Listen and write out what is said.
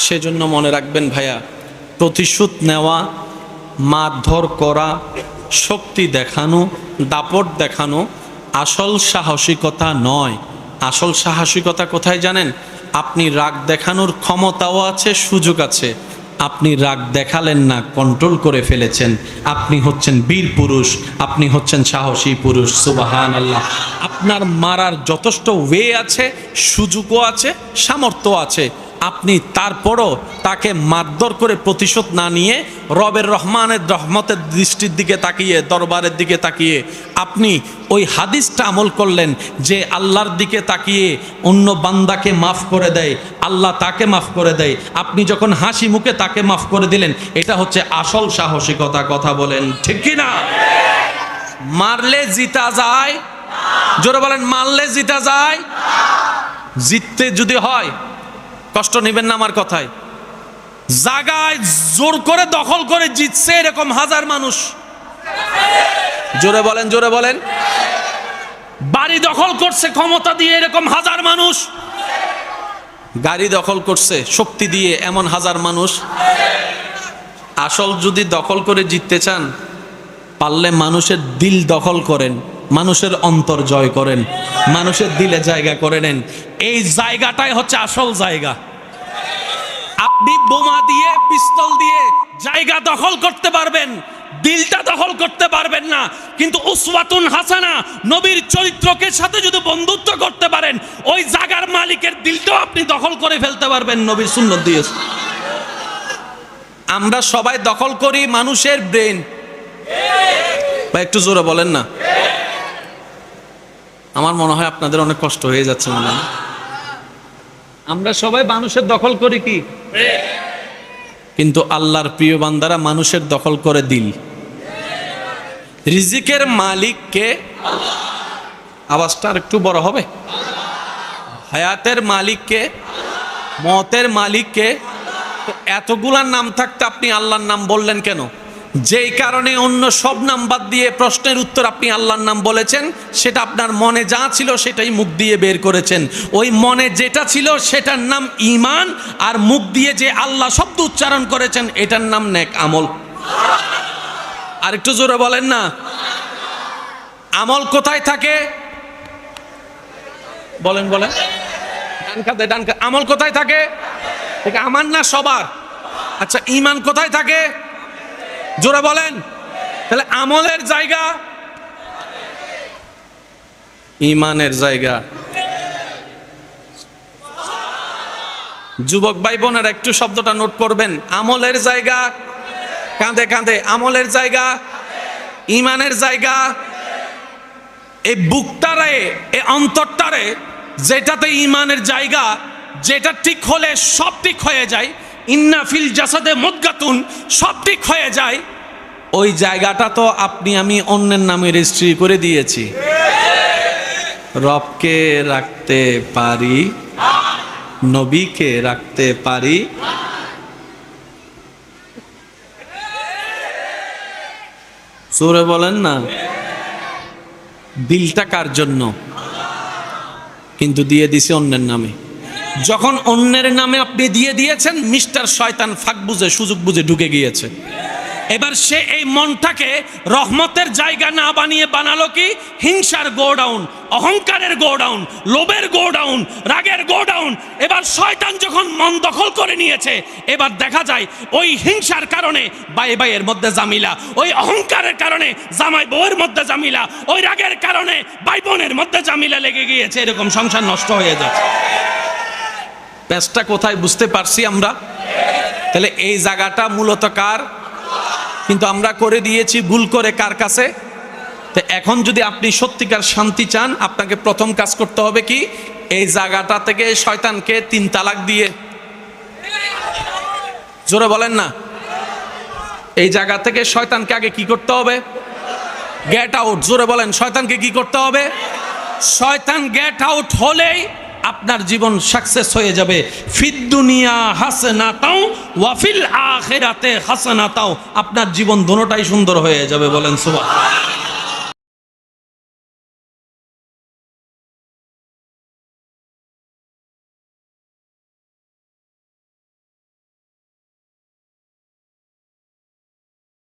সেজন্য মনে রাখবেন ভাইয়া, প্রতিশোধ নেওয়া, মারধর করা, শক্তি দেখানো, দাপট দেখানো আসল সাহসিকতা নয়। আসল সাহসিকতা কোথায় জানেন? আপনি রাগ দেখানোর ক্ষমতাও আছে, সুযোগ আছে, আপনি রাগ দেখালেন না, কন্ট্রোল করে ফেলেছেন, আপনি হচ্ছেন বীর পুরুষ, আপনি হচ্ছেন সাহসী পুরুষ। সুবহানাল্লাহ। আপনার মারার যথেষ্ট ওয়ে আছে, সুযোগও আছে, সামর্থ্য আছে, আপনি তারপরও তাকে মারধর করে প্রতিশোধ না নিয়ে রবের রহমানের রহমতের দৃষ্টির দিকে তাকিয়ে, দরবারের দিকে তাকিয়ে আপনি ওই হাদিসটা আমল করলেন যে আল্লাহর দিকে তাকিয়ে অন্য বান্দাকে মাফ করে দেয়, আল্লাহ তাকে মাফ করে দেয়। আপনি যখন হাসি মুখে তাকে মাফ করে দিলেন, এটা হচ্ছে আসল সাহসিকতা। কথা বলেন ঠিক কি না? মারলে জিতা যায়? জোরে বলেন, মারলে জিতা যায়? জিততে যদি হয়, কষ্ট নেবেন না আমার কথায়, জায়গায় জোর করে দখল করে জিতছে এরকম হাজার মানুষ। জোরে বলেন, জোরে বলেন। বাড়ি দখল করছে ক্ষমতা দিয়ে এরকম হাজার মানুষ। গাড়ি দখল করছে শক্তি দিয়ে এমন হাজার মানুষ। আসল যদি দখল করে জিততে চান, পারলে মানুষের দিল দখল করেন, মানুষের অন্তর জয় করেন, মানুষের দিলে জায়গা করে নেন। এই জায়গাটাই হচ্ছে আসল জায়গা। আপনি বোমা দিয়ে, পিস্তল দিয়ে জায়গা দখল করতে পারবেন, দিলটা দখল করতে পারবেন না। কিন্তু উসওয়াতুন হাসানা, নবীর চরিত্রকে সাথে যদি বন্ধুত্ব করতে পারেন, ওই জায়গার মালিকের দিলটাও আপনি দখল করে ফেলতে পারবেন। নবীর সুন্নাত দিয়ে আমরা সবাই দখল করি মানুষের ব্রেন। বা একটু জোরে বলেন না। আমার মনে হয় আপনাদের অনেক কষ্ট হয়ে যাচ্ছে মনে হয়। আমরা সবাই মানুষের দখল করি কি? কিন্তু আল্লাহর প্রিয় বান্দারা মানুষের দখল করে দিল। রিজিকের মালিক কে? আওয়াজটা আর একটু বড় হবে। হায়াতের মালিক কে? মতের মালিক কে? তো এতগুলার নাম থাকতে আপনি আল্লাহর নাম বললেন কেন? যেই কারণে অন্য সব নাম বাদ দিয়ে প্রশ্নের উত্তর আপনি আল্লাহর নাম বলেছেন, সেটা আপনার মনে যা ছিল সেটাই মুখ দিয়ে বের করেছেন। ওই মনে যেটা ছিল সেটার নাম ঈমান, আর মুখ দিয়ে যে আল্লাহ শব্দ উচ্চারণ করেছেন এটার নাম নেক আমল। আর একটু জোরে বলেন না। আমল কোথায় থাকে? বলেন বলেন। ডান খাতে, ডান খাতে। আমল কোথায় থাকে? এটা আমার না সবার? আচ্ছা, ঈমান কোথায় থাকে? জোরে বলেন। তাহলে আমলের জায়গা, ঈমানের জায়গা। যুবক ভাই বোনেরা একটু শব্দটা নোট করবেন। আমলের জায়গা, কাঁধে কাঁধে। আমলের জায়গা, ঈমানের জায়গা। এই বুকটারে, এই অন্তরটারে, যেটাতে ঈমানের জায়গা, যেটা ঠিক হলে সব ঠিক হয়ে যায়, ইন্না ফিল জাসাদে মুদগাতুন, সব ঠিক হয়ে যায়, ওই জায়গাটা তো আপনি আমি অন্যের নামে রেজিস্ট্রি করে দিয়েছি। রবকে রাখতে পারি, নবীকে রাখতে পারি। জোরে বলেন না। দিলটা কার জন্য? কিন্তু দিয়ে দিছে অন্যের নামে। যখন অন্যের নামে আপনি দিয়ে দিয়েছেন, মিস্টার শয়তান ফাঁক বুঝে, সুযোগ বুঝে ঢুকে গিয়েছে। এবার সে এই মনটাকে রহমতের জায়গা না বানিয়ে বানালো কি? হিংসার গোডাউন, অহংকারের গোডাউন, লোভের গোডাউন, রাগের গোডাউন। এবার শয়তান যখন মন দখল করে নিয়েছে, এবার দেখা যায় ওই হিংসার কারণে ভাই ভাইয়ের মধ্যে জামিলা, ওই অহংকারের কারণে জামাই বউয়ের মধ্যে জামিলা, ওই রাগের কারণে ভাই বোনের মধ্যে জামিলা লেগে গিয়েছে। এরকম সংসার নষ্ট হয়ে যাচ্ছে। প্যাচটা কোথায় বুঝতে পারছি আমরা? তাহলে এই জায়গাটা মূলত কার? কিন্তু আমরা করে দিয়েছি ভুল করে কার কাছে? তো এখন যদি আপনি সত্যিকার শান্তি চান, আপনাকে প্রথম কাজ করতে হবে কি? এই জায়গাটা থেকে শয়তানকে 3 তালাক দিয়ে, জোরে বলেন না, এই জায়গা থেকে শয়তানকে আগে কি করতে হবে? Get out. জোরে বলেন, শয়তানকে কি করতে হবে? শয়তান গেট আউট হলেই আপনার জীবন সাকসেস হয়ে যাবে। ফিদ দুনিয়া হাসানাতাও ওয়া ফিল আখিরাতে হাসানাতাও। আপনার জীবন দোনোটাই সুন্দর হয়ে যাবে। বলেন সুবহানাল্লাহ।